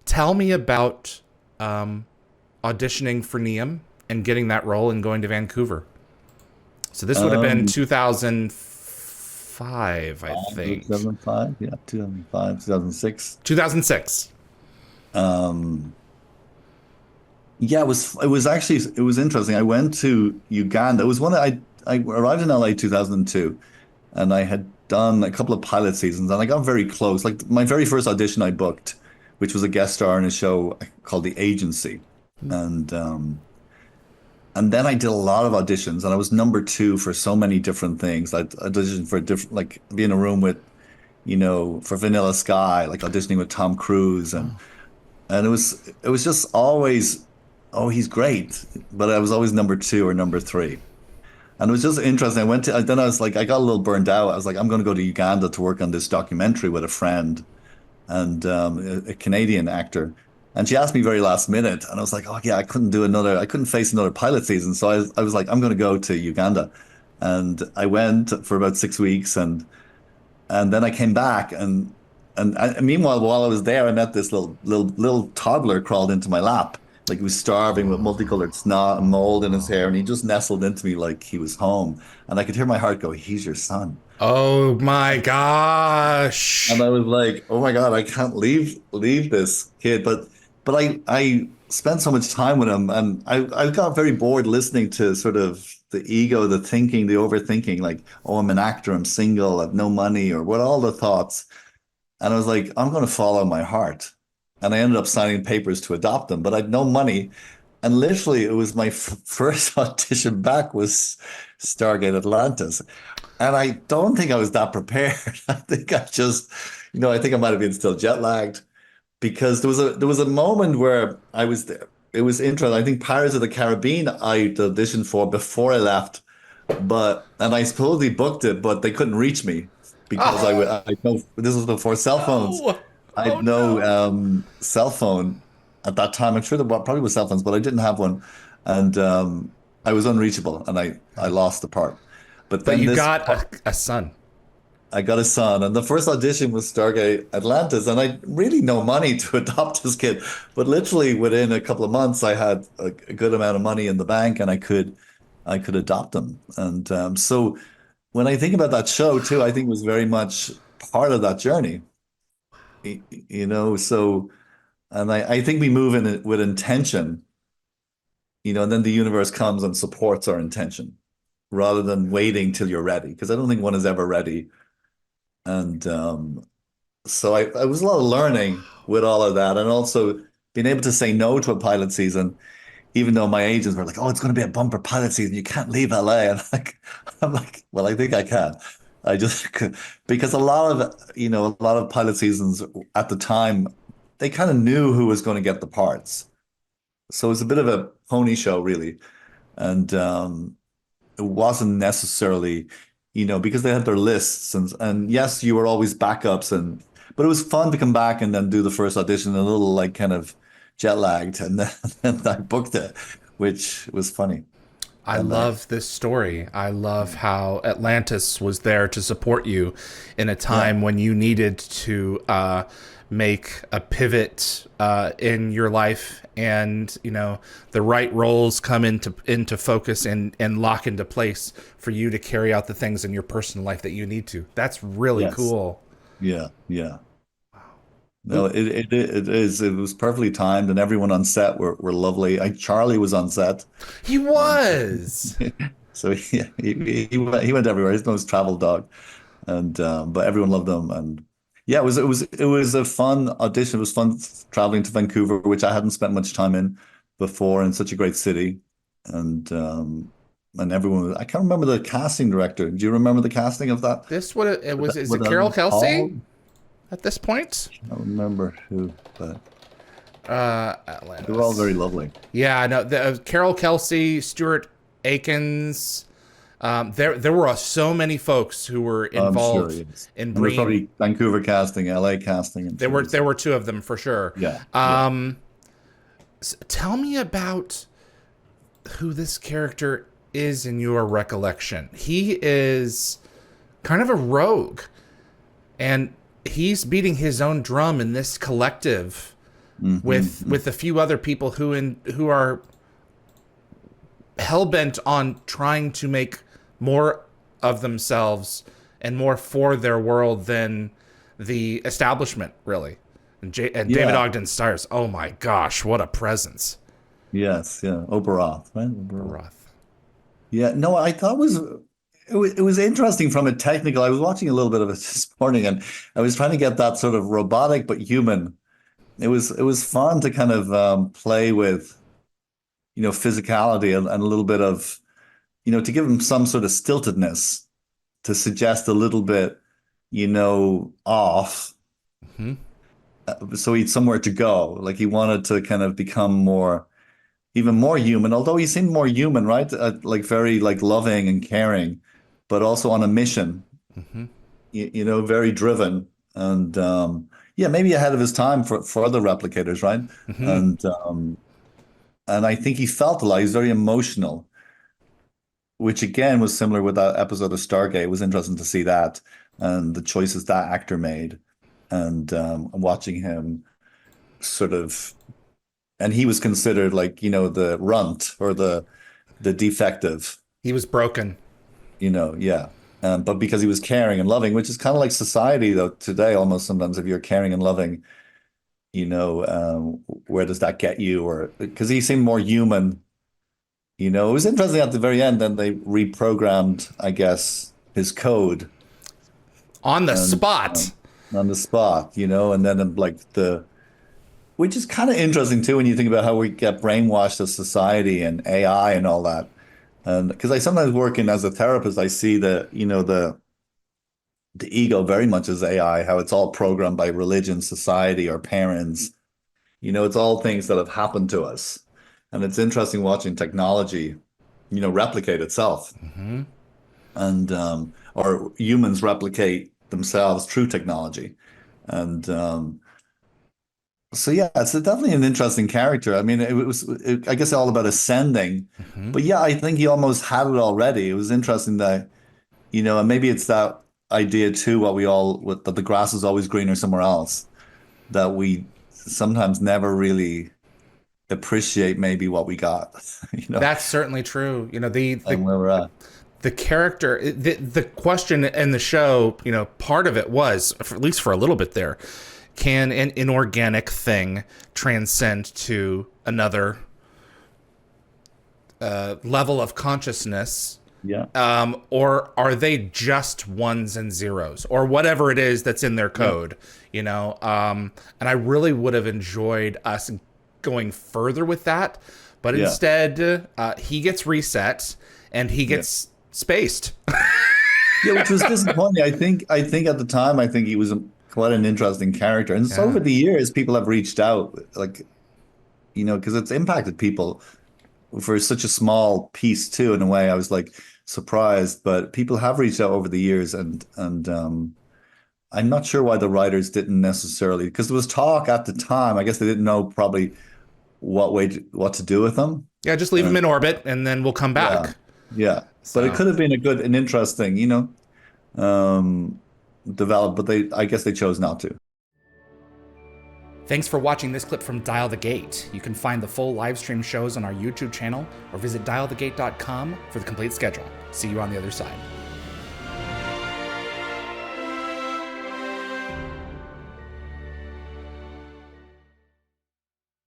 Tell me about auditioning for Niam and getting that role and going to Vancouver. So this would have been Um, 2005, I think. 2005, yeah, 2005, 2006. 2006. Um, yeah, it was interesting. I went to Uganda. It was one that I arrived in LA 2002, and I had done a couple of pilot seasons, and I got very close. Like my very first audition I booked, which was a guest star in a show called The Agency, and um, and then I did a lot of auditions, and I was number two for so many different things. I auditioned for different, like be in a room with, for Vanilla Sky, like auditioning with Tom Cruise, Oh. and it was just always, oh, he's great, but I was always number two or number three, and it was just interesting. Then I was like, I got a little burned out. I was like, I'm going to go to Uganda to work on this documentary with a friend and a Canadian actor. And she asked me very last minute, and I was like, "Oh yeah, I couldn't face another pilot season." So I was like, "I'm going to go to Uganda," and I went for about 6 weeks, and then I came back, and meanwhile, while I was there, I met this little toddler crawled into my lap, like he was starving with multicolored snot and mold in his hair, and he just nestled into me like he was home, and I could hear my heart go, "He's your son." Oh my And gosh. I was like, "Oh my God, I can't leave this kid." But I spent so much time with him, and I got very bored listening to sort of the ego, the thinking, the overthinking, like, "Oh, I'm an actor, I'm single, I've no money," or what all the thoughts. And I was like, "I'm going to follow my heart." And I ended up signing papers to adopt him, but I'd no money. And literally, it was my first audition back was Stargate Atlantis. And I don't think I was that prepared. I think I just, I think I might have been still jet lagged because there was a moment where I was there. It was interesting. I think Pirates of the Caribbean I auditioned for before I left, and I supposedly booked it, but they couldn't reach me because Oh I know this was before cell phones. no. I Oh had no no. cell phone at that time. I'm sure probably was cell phones, but I didn't have one, and I was unreachable, and I lost the part. But But then you this got a son. I got a son, and the first audition was Stargate Atlantis, and I really no money to adopt this kid. But literally within a couple of months, I had a good amount of money in the bank, and I could adopt him. And so when I think about that show too, I think it was very much part of that journey. So and I think we move in it with intention, and then the universe comes and supports our intention rather than waiting till you're ready. Because I don't think one is ever ready. And so I was a lot of learning with all of that, and also being able to say no to a pilot season, even though my agents were like, "Oh, it's going to be a bumper pilot season. You can't leave LA." And I'm like, "Well, I think I can." I just because a lot of pilot seasons at the time, they kind of knew who was going to get the parts, so it was a bit of a pony show, really, and it wasn't necessarily, because they had their lists and yes, you were always backups but it was fun to come back and then do the first audition a little like kind of jet lagged and then and I booked it, which was funny. I And love this story. I love yeah, how Atlantis was there to support you in a yeah, time when you needed to make a pivot in your life, and the right roles come into focus and lock into place for you to carry out the things in your personal life that you need to. That's really yes, cool. yeah, yeah. No, Ooh, it was perfectly timed and everyone on set were lovely. Charlie was on set he and was. so he went everywhere. He's the most travel dog. And but everyone loved them, and yeah, it was a fun audition. It was fun traveling to Vancouver, which I hadn't spent much time in before, in such a great city, and everyone. I can't remember the casting director. Do you remember the casting of that? This what it was. Is What it that Carol was Kelsey called? at this point? I don't remember who, but they were all Atlantis. very lovely. Yeah, no, Carol Kelsey, Stuart Akins. There were so many folks who were I'm sure, involved yes. in And there's bringing. probably Vancouver casting, LA casting. I'm There sure were there's there were two of them for sure. yeah, yeah. Um, Tell me about who this character is in your recollection. He is kind of a rogue, and he's beating his own drum in this collective with a few other people who are hell-bent on trying to make more of themselves and more for their world than the establishment, really. And David Yeah. Ogden Stiers, oh my gosh, what a presence. Yes. Yeah. Oberoth, right? Roth. Yeah. No, I thought it was interesting from a technical. I was watching a little bit of it this morning, and I was trying to get that sort of robotic but human. It was fun to kind of play with, physicality and a little bit of, to give him some sort of stiltedness to suggest a little bit, off. Hmm. So he'd somewhere to go. Like he wanted to kind of become even more human, although he seemed more human, right? Like very like loving and caring, but also on a mission, Hmm. very driven and yeah, maybe ahead of his time for other replicators, right? Hmm. And I think he felt a lot. He's very emotional, which again was similar with that episode of Stargate. It was interesting to see that and the choices that actor made, and watching him sort of, and he was considered like the runt or the defective, He was broken. yeah. But because he was caring and loving, which is kind of like society though today, almost sometimes if you're caring and loving, where does that get you? Or because he seemed more human. It was interesting at the very end. Then they reprogrammed, I guess, his code On the and spot. on the spot, and then like which is kind of interesting too when you think about how we get brainwashed as society and AI and all that. And because I sometimes working as a therapist, I see the ego very much as AI, how it's all programmed by religion, society, or parents. It's all things that have happened to us. And it's interesting watching technology, replicate itself Hmm. and or humans replicate themselves through technology. And so yeah, it's definitely an interesting character. I mean, I guess all about ascending, Hmm. but yeah, I think he almost had it already. It was interesting that, and maybe it's that idea too, that the grass is always greener somewhere else, that we sometimes never really appreciate maybe what we got, That's certainly true. and where we're at. The character, the question in the show, part of it was, at least for a little bit there, can an inorganic thing transcend to another level of consciousness? Yeah. Or are they just ones and zeros or whatever it is that's in their Yeah. code? And I really would have enjoyed us going further with that, but Yeah. instead, he gets reset and he Yeah. gets spaced. Yeah, which was disappointing. I think at the time, I think he was quite an interesting character. And so Yeah. over the years, people have reached out, like, because it's impacted people for such a small piece too, in a way. I was like surprised, but people have reached out over the years, and I'm not sure why the writers didn't necessarily, because there was talk at the time. I guess they didn't know probably what to do with them. Yeah, just leave him And in orbit and then we'll come yeah, back. yeah. But it So could have been an interesting, um, develop. But I guess they chose not to. thanks for watching this clip from Dial the Gate. You can find the full live stream shows on our YouTube channel or visit dialthegate.com for the complete schedule. See you on the other side.